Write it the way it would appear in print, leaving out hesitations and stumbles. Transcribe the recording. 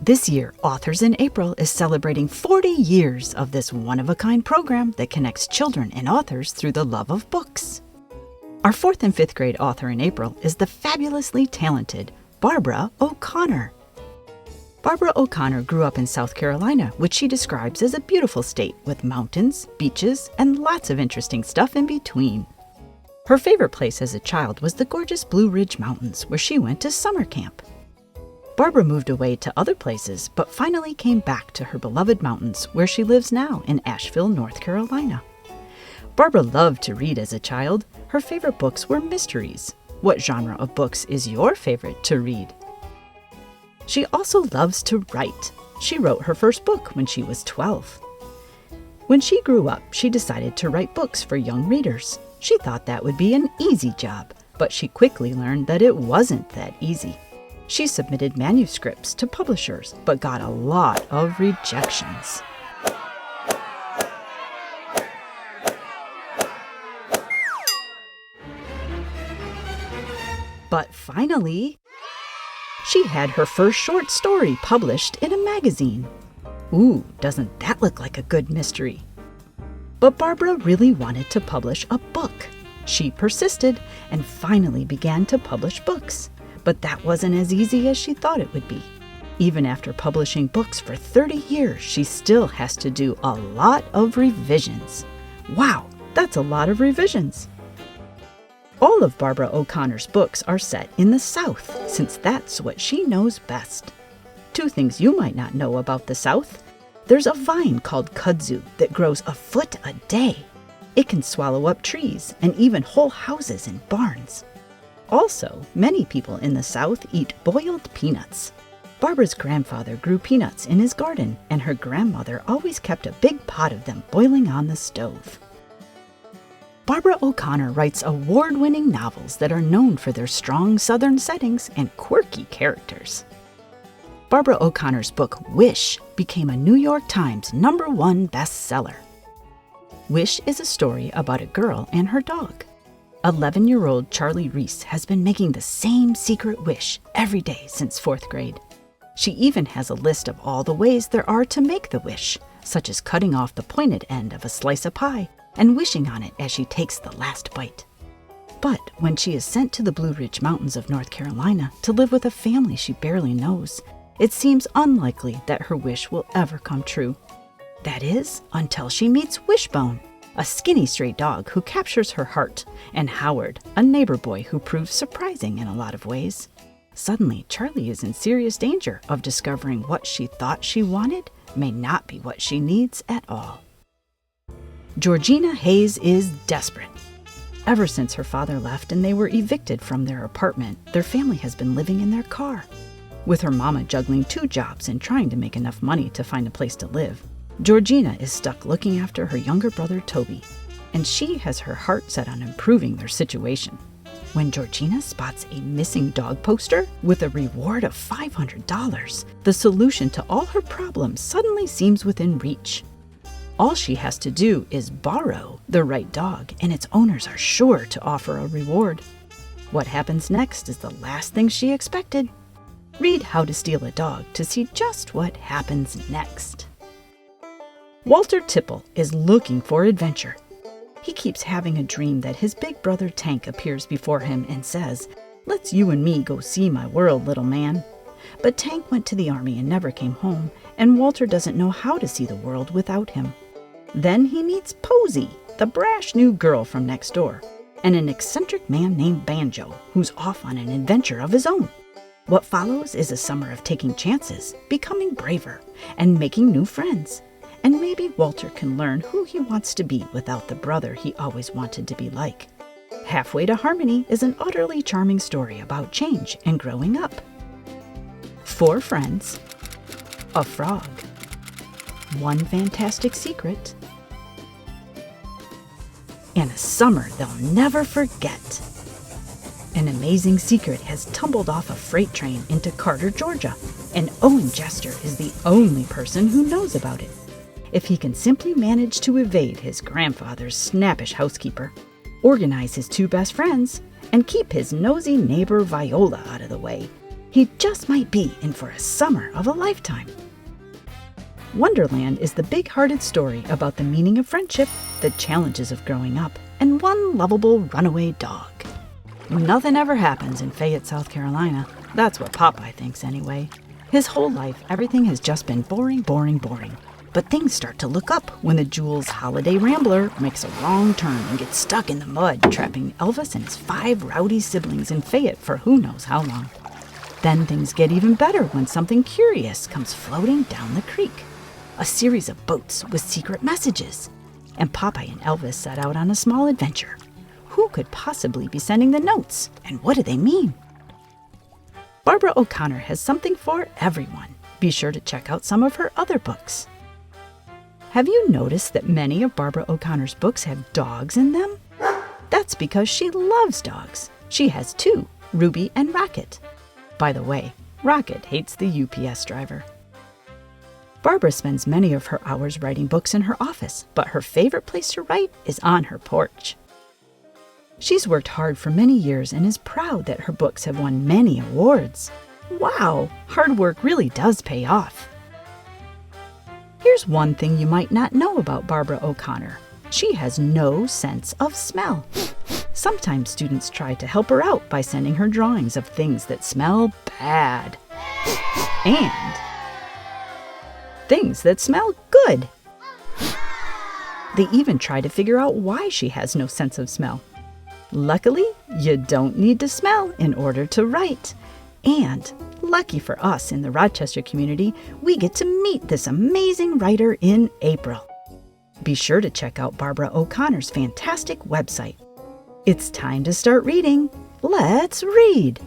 This year, Authors in April is celebrating 40 years of this one-of-a-kind program that connects children and authors through the love of books. Our 4th and 5th grade Author in April is the fabulously talented Barbara O'Connor. Barbara O'Connor grew up in South Carolina, which she describes as a beautiful state with mountains, beaches, and lots of interesting stuff in between. Her favorite place as a child was the gorgeous Blue Ridge Mountains, where she went to summer camp. Barbara moved away to other places, but finally came back to her beloved mountains, where she lives now in Asheville, North Carolina. Barbara loved to read as a child. Her favorite books were mysteries. What genre of books is your favorite to read? She also loves to write. She wrote her first book when she was 12. When she grew up, she decided to write books for young readers. She thought that would be an easy job, but she quickly learned that it wasn't that easy. She submitted manuscripts to publishers, but got a lot of rejections. But finally, she had her first short story published in a magazine. Ooh, doesn't that look like a good mystery? But Barbara really wanted to publish a book. She persisted and finally began to publish books. But that wasn't as easy as she thought it would be. Even after publishing books for 30 years, she still has to do a lot of revisions. Wow, that's a lot of revisions. All of Barbara O'Connor's books are set in the South, since that's what she knows best. 2 things you might not know about the South. There's a vine called kudzu that grows a foot a day. It can swallow up trees and even whole houses and barns. Also, many people in the South eat boiled peanuts. Barbara's grandfather grew peanuts in his garden, and her grandmother always kept a big pot of them boiling on the stove. Barbara O'Connor writes award-winning novels that are known for their strong Southern settings and quirky characters. Barbara O'Connor's book, Wish, became a New York Times #1 bestseller. Wish is a story about a girl and her dog. 11-year-old Charlie Reese has been making the same secret wish every day since 4th grade. She even has a list of all the ways there are to make the wish, such as cutting off the pointed end of a slice of pie and wishing on it as she takes the last bite. But when she is sent to the Blue Ridge Mountains of North Carolina to live with a family she barely knows, it seems unlikely that her wish will ever come true. That is, until she meets Wishbone, a skinny stray dog who captures her heart, and Howard, a neighbor boy who proves surprising in a lot of ways. Suddenly, Charlie is in serious danger of discovering what she thought she wanted may not be what she needs at all. Georgina Hayes is desperate. Ever since her father left and they were evicted from their apartment, their family has been living in their car. With her mama juggling 2 jobs and trying to make enough money to find a place to live, Georgina is stuck looking after her younger brother Toby, and she has her heart set on improving their situation. When Georgina spots a missing dog poster with a reward of $500, the solution to all her problems suddenly seems within reach. All she has to do is borrow the right dog, and its owners are sure to offer a reward. What happens next is the last thing she expected. Read How to Steal a Dog to see just what happens next. Walter Tipple is looking for adventure. He keeps having a dream that his big brother Tank appears before him and says, "Let's you and me go see my world, little man." But Tank went to the army and never came home, and Walter doesn't know how to see the world without him. Then he meets Posy, the brash new girl from next door, and an eccentric man named Banjo, who's off on an adventure of his own. What follows is a summer of taking chances, becoming braver, and making new friends. And maybe Walter can learn who he wants to be without the brother he always wanted to be like. Halfway to Harmony is an utterly charming story about change and growing up. 4 friends, a frog, one fantastic secret, and a summer they'll never forget. An amazing secret has tumbled off a freight train into Carter, Georgia, and Owen Jester is the only person who knows about it. If he can simply manage to evade his grandfather's snappish housekeeper, organize his 2 best friends, and keep his nosy neighbor Viola out of the way, He just might be in for a summer of a lifetime. Wonderland is the big-hearted story about the meaning of friendship, the challenges of growing up, and one lovable runaway dog. Nothing ever happens in Fayette, South Carolina. That's what Popeye thinks anyway. His whole life, everything has just been boring, boring, boring. But things start to look up when the Jules Holiday Rambler makes a wrong turn and gets stuck in the mud, trapping Elvis and his 5 rowdy siblings in Fayette for who knows how long. Then things get even better when something curious comes floating down the creek. A series of boats with secret messages. And Popeye and Elvis set out on a small adventure. Who could possibly be sending the notes, and what do they mean? Barbara O'Connor has something for everyone. Be sure to check out some of her other books. Have you noticed that many of Barbara O'Connor's books have dogs in them? That's because she loves dogs. She has 2, Ruby and Rocket. By the way, Rocket hates the UPS driver. Barbara spends many of her hours writing books in her office, but her favorite place to write is on her porch. She's worked hard for many years and is proud that her books have won many awards. Wow, hard work really does pay off. Here's one thing you might not know about Barbara O'Connor. She has no sense of smell. Sometimes students try to help her out by sending her drawings of things that smell bad. And things that smell good. They even try to figure out why she has no sense of smell. Luckily, you don't need to smell in order to write. And lucky for us in the Rochester community, we get to meet this amazing writer in April. Be sure to check out Barbara O'Connor's fantastic website. It's time to start reading. Let's read!